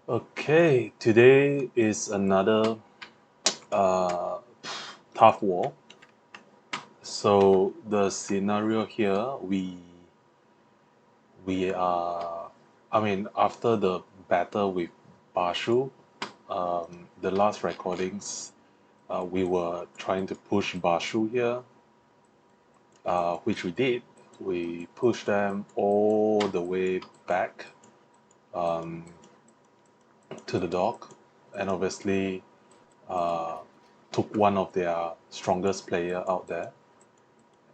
Okay, today is another uh, tough war. So the scenario here, we are, I mean, after the battle with Bashu, the last recordings, we were trying to push Bashu here, which we did. We pushed them all the way back um, to the dock, and obviously uh, took one of their strongest player out there,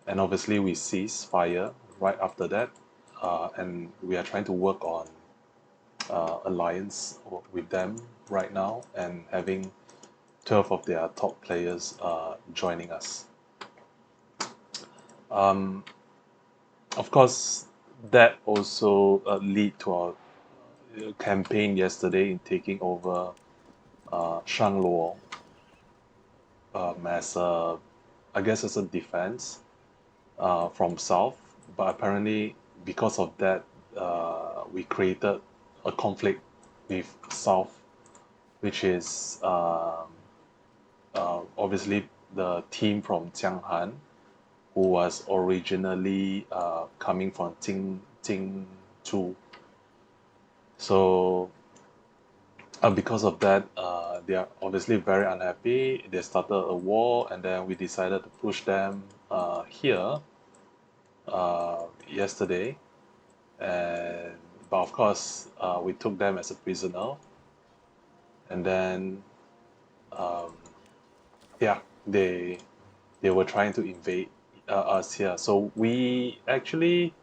and obviously we ceased fire right after that, and we are trying to work on alliance with them right now, and having 12 of their top players joining us. Um, of course, that also lead to our campaign yesterday in taking over Shangluo as a, I guess as a defense from south, but apparently because of that, we created a conflict with south, which is obviously the team from Jianghan, who was originally coming from Jingzhou. So because of that, they are obviously very unhappy. They started a war, and then we decided to push them here yesterday, and but of course we took them as a prisoner, and then um, yeah, they were trying to invade us here. So we actually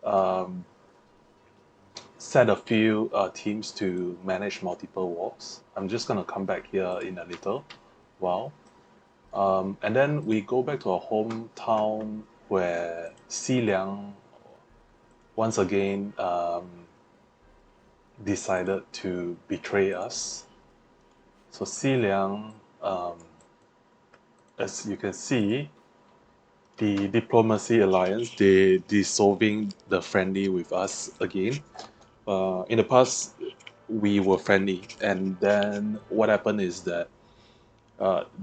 um, set a few teams to manage multiple walks. I'm just gonna come back here in a little while, and then we go back to our hometown where Xiliang once again decided to betray us. So Xiliang, um, as you can see, the diplomacy alliance, they dissolving the friendly with us again. In the past, we were friendly, and then what happened is that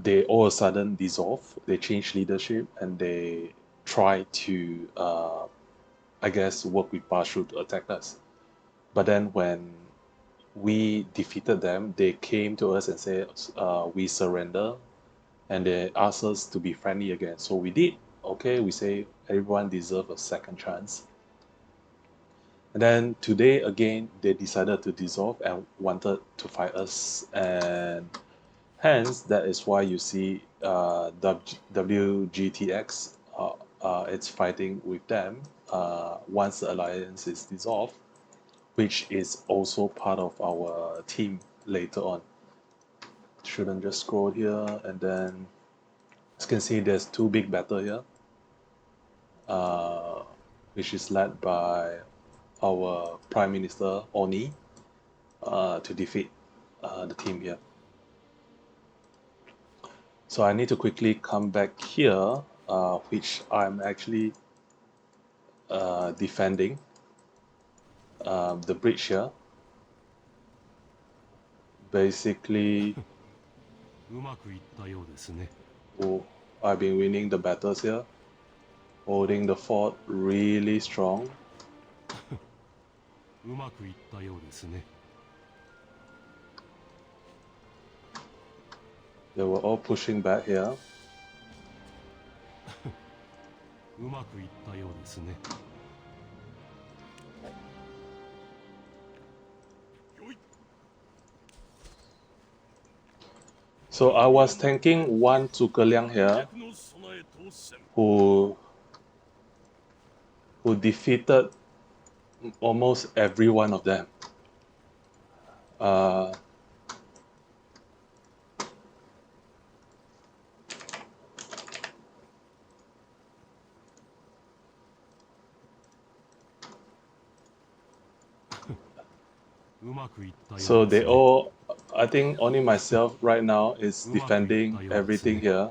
they all of a sudden dissolve. They change leadership, and they try to, I guess, work with Bashu to attack us. But then when we defeated them, they came to us and said, "We surrender," and they asked us to be friendly again. So we did. Okay, we say everyone deserves a second chance. And then today again, they decided to dissolve and wanted to fight us, and hence that is why you see WGTX. It's fighting with them once the alliance is dissolved, which is also part of our team later on. Shouldn't just scroll here, and then as you can see, there's two big battle here, uh, which is led by our Prime Minister Oni to defeat the team here. So I need to quickly come back here, which I'm actually defending the bridge here. Basically, うまくいったようですね。oh, I've been winning the battles here, holding the fort really strong. うまくいったようですね。They were all pushing back here. うまくいったようですね。 So I was tanking one Zhuge Liang here, who defeated almost every one of them. Uh, so they all, I think only myself right now is defending everything here.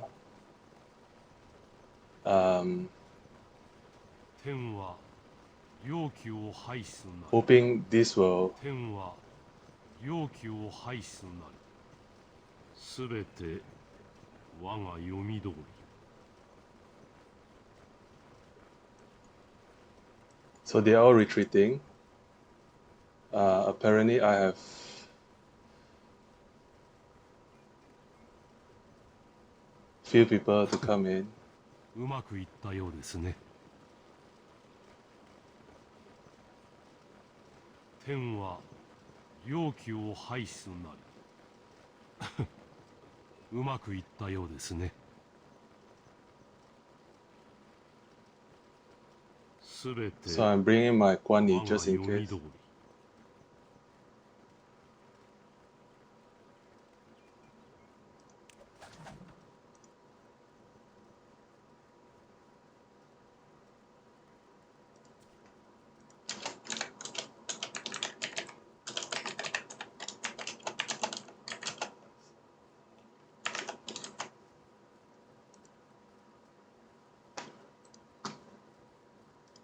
Hoping this will 容器を排すなり、すべて我が読み通り。So they are all retreating. Apparently, I have few people to come in. うまくいったようですね。天は容器を排すなり。うまくいったようですね。すべて So I'm bringing my 我 Guan Yi が just in 読み case. 通り。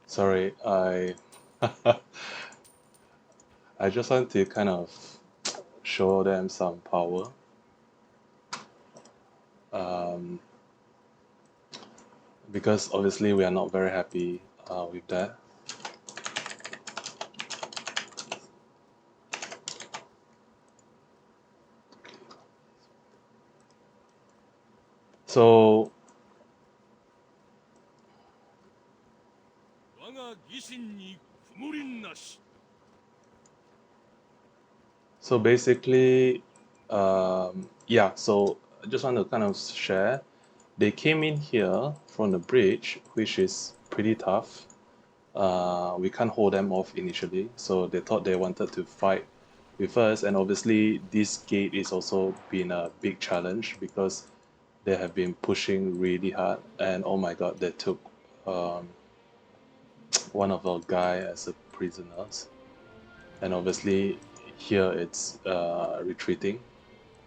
Sorry, I just want to kind of show them some power. Because obviously we are not very happy with that. So 我が義心に曇りなし。 so basically, yeah. So I just want to kind of share. They came in here from the bridge, which is pretty tough. We can't hold them off initially, so they thought they wanted to fight with us. And obviously, this gate is also been a big challenge because they have been pushing really hard. And oh my god, they took one of our guy as a prisoners. And obviously, here it's retreating.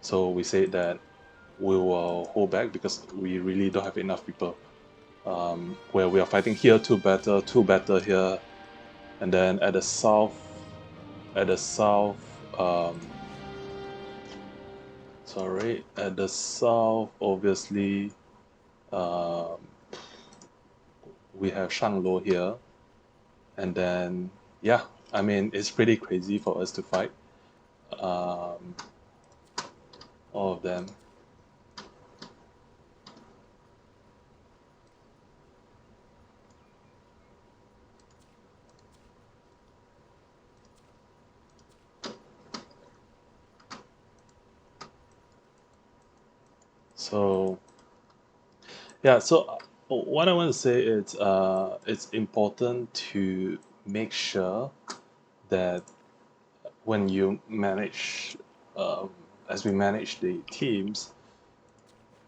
So we said that we will hold back because we really don't have enough people. Where we are fighting here, two better here, and then at the south, sorry, at the south, obviously, um, we have Shanglo here, and then yeah, I mean it's pretty crazy for us to fight all of them. So yeah, so what I want to say is it's important to make sure that when you manage, as we manage the teams,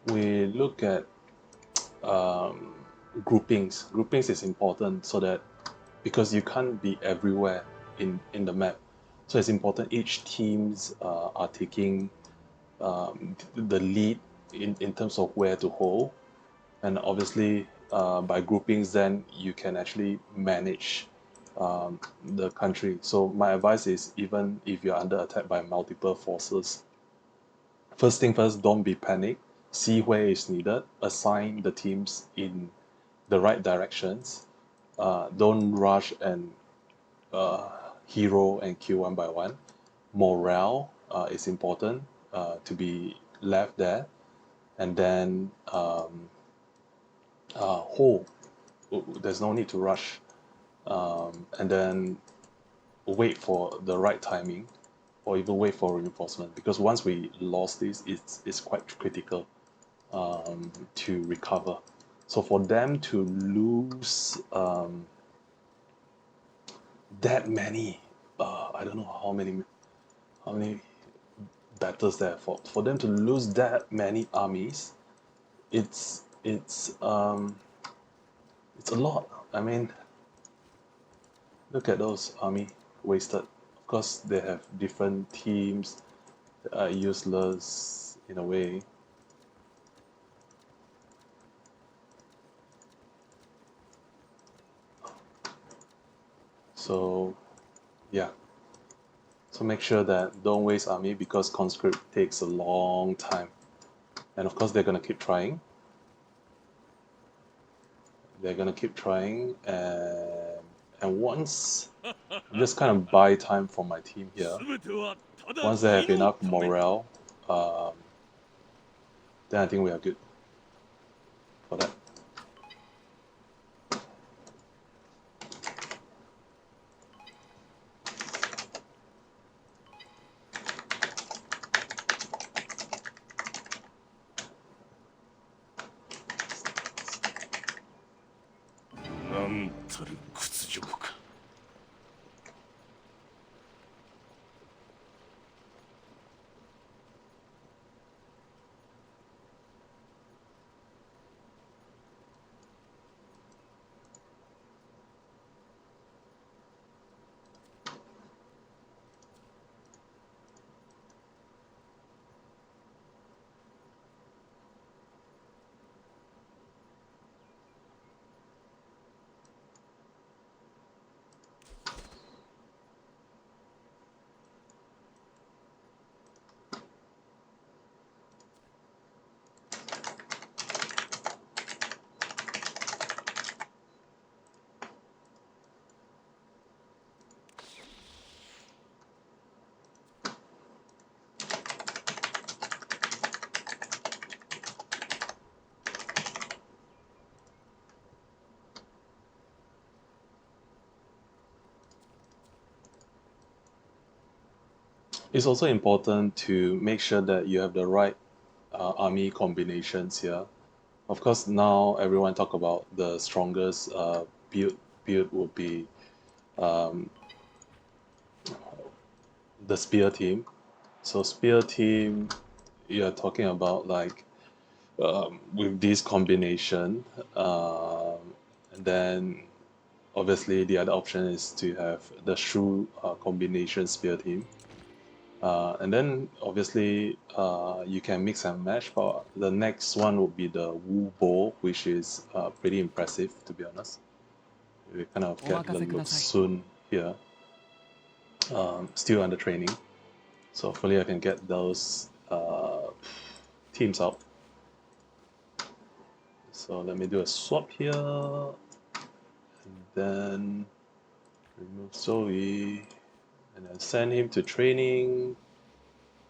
we look at groupings. Groupings is important so that because you can't be everywhere in the map, so it's important each teams are taking the lead in terms of where to hold, and obviously by groupings then you can actually manage the country. So my advice is even if you're under attack by multiple forces, first thing first, don't be panicked. See where is needed. Assign the teams in the right directions. Don't rush and hero and kill one by one. Morale is important to be left there, and then hold. There's no need to rush, and then wait for the right timing, or even wait for reinforcement. Because once we lost this, it's quite critical to recover. So for them to lose that many, I don't know how many battles there. For them to lose that many armies, it's a lot. I mean, look at those army wasted. Of course, they have different teams that are useless in a way. So, yeah. So make sure that don't waste army because conscript takes a long time. And of course they're gonna keep trying. They're gonna keep trying, and once I'm just kind of buy time for my team here. Once they have enough morale, then I think we are good for that. It's also important to make sure that you have the right army combinations here. Of course, now everyone talk about the strongest build would be um, the spear team. So spear team, you're talking about like with this combination, and then obviously the other option is to have the shrew combination spear team. And then obviously you can mix and match, but the next one would be the Wu Bo, which is pretty impressive to be honest. We kind of get the look soon here. Still under training, so hopefully I can get those teams out. So let me do a swap here, and then remove Zoe, and then send him to training.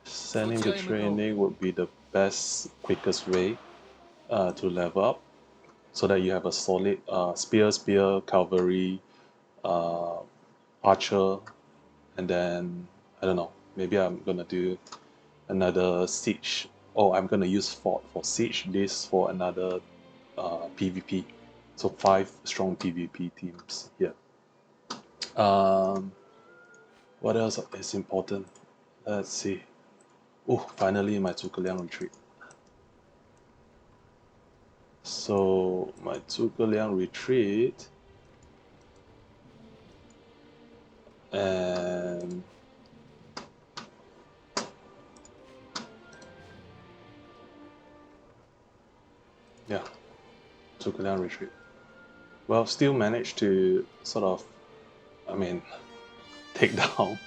Sending to training would be the best, quickest way to level up, so that you have a solid spear, cavalry, archer, and then I don't know. Maybe I'm gonna do another siege. Oh, I'm gonna use fort for siege. This for another PvP. So 5 strong PvP teams here. What else is important? Let's see. Oh, finally my Zhuge retreat. So my Zhuge retreat, and yeah, Zhuge retreat. Well, still managed to sort of, I mean, take down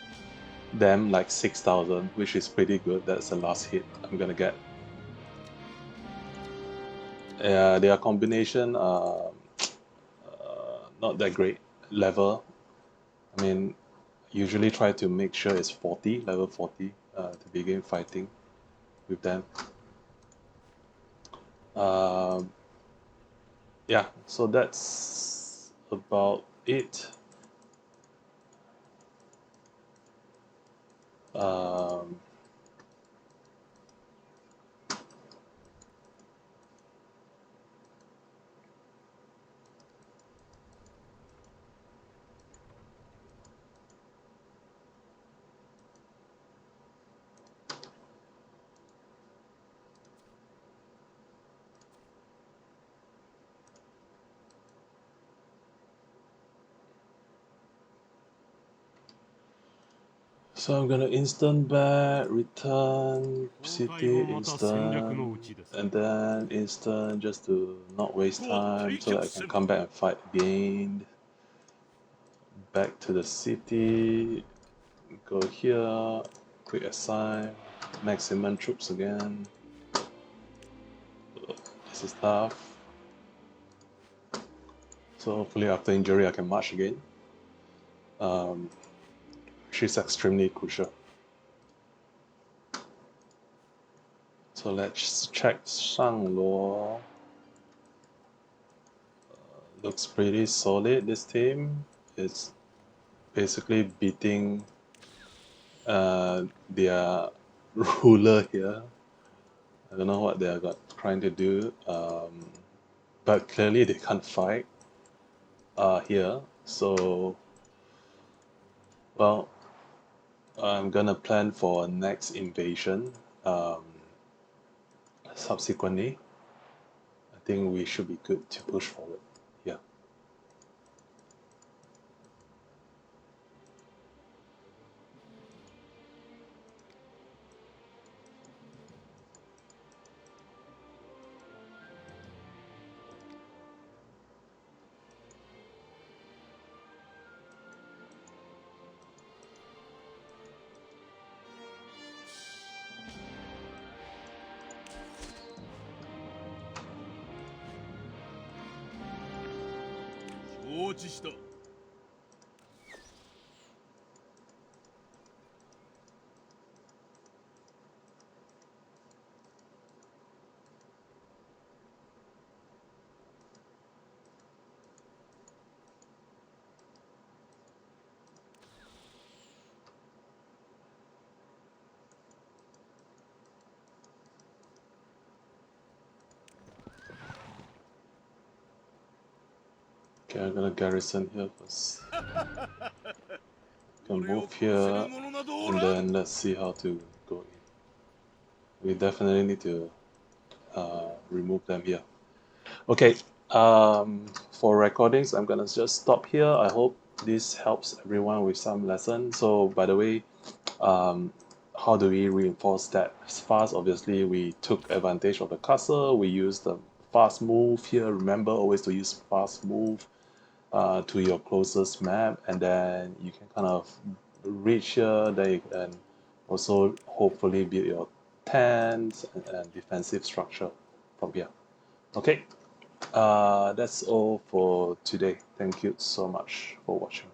them like 6,000, which is pretty good. That's the last hit I'm gonna get. Their combination not that great. Level, I mean, usually try to make sure it's 40, level 40 to begin fighting with them. Yeah, so that's about it. Um, So I'm gonna instant back, return, city, instant, and then instant just to not waste time so that I can come back and fight again. Back to the city. Go here, quick assign, maximum troops again. This is tough. So hopefully after injury I can march again. She's extremely crucial. So let's check Shangluo. Looks pretty solid, this team. It's basically beating their ruler here. I don't know what they're trying to do, but clearly they can't fight here. So, well, I'm gonna plan for a next invasion. Subsequently, I think we should be good to push forward. Yeah. Okay, I'm gonna garrison here first. Can move here, and then let's see how to go in. We definitely need to remove them here. Okay, for recordings, I'm gonna just stop here. I hope this helps everyone with some lesson. So, by the way, how do we reinforce that fast? Obviously, we took advantage of the castle. We used the fast move here. Remember always to use fast move to your closest map, and then you can kind of reach here. Then you can also hopefully build your tents and defensive structure from here. Okay, that's all for today. Thank you so much for watching.